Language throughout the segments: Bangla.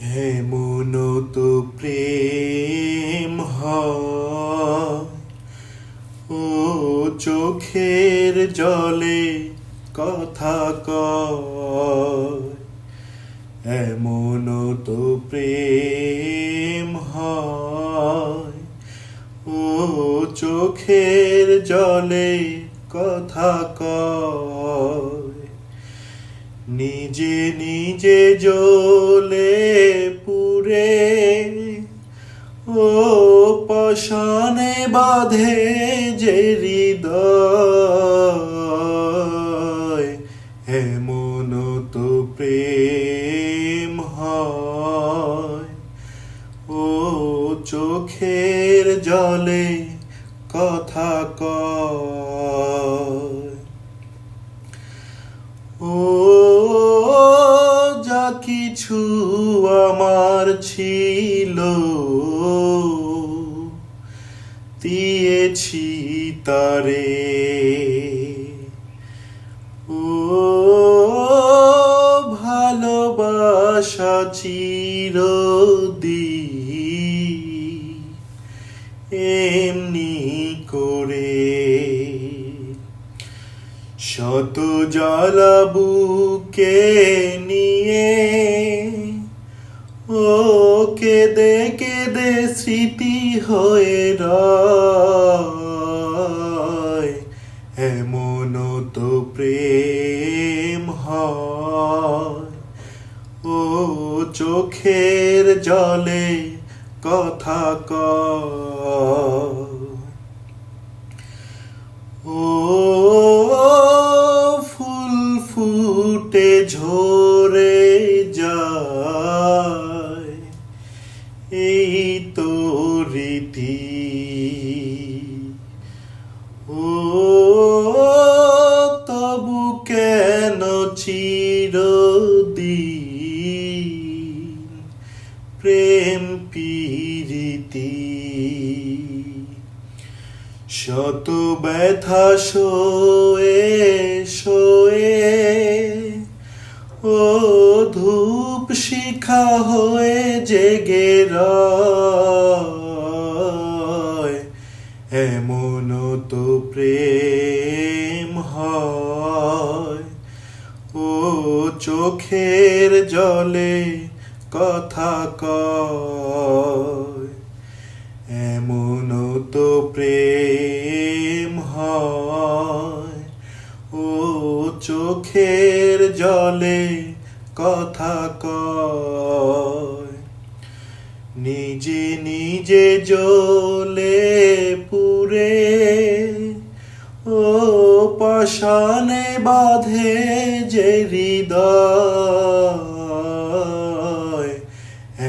এমন তো প্রেম হয় ও চোখের জলে কথা কয়। এমন তো প্রেম হয় ও চোখের জলে কথা কয়। নিজে নিজে জ্বলে পুড়ে ও পাষাণে বাঁধে যে হৃদয়। এমন তো প্রেম হয় ও চোখের জলে কথা কয়। ও যা কিছু আমার ছিল দিয়েছি তারে। ও ভালোবাসা চিরদিন এমনি করে। শত জ্বালা বুকে নিয়ে ও কেঁদে কেঁদে স্মৃতি হয়ে রয়। এমন তো প্রেম হয় ও চোখের জলে কথা কয়। ও ফুল ফুটে ঝরে যায় এই তো রীতি। ও তবু কেন চিরদিন প্রেম পীড়িতি। শত ব্যথা সয়ে সয়ে ও ধূপ শিখা হয়ে জেগে রয়। এমন তো প্রেম হয় ও চোখের জলে কথা কয়। এমন তো প্রেম হয় ও চোখের জলে কথা কয়। নিজে নিজে জ্বলে পুড়ে ও পাষাণে বাঁধে যে হৃদয়।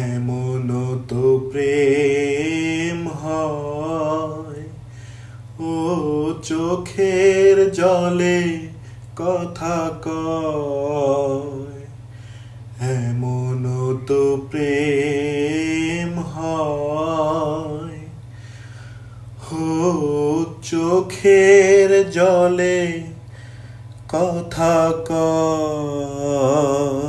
এমন তো প্রেম হয় ও চোখের জলে কথা কয়। এমন তো প্রেম হয় ও চোখের জলে কথা কয়।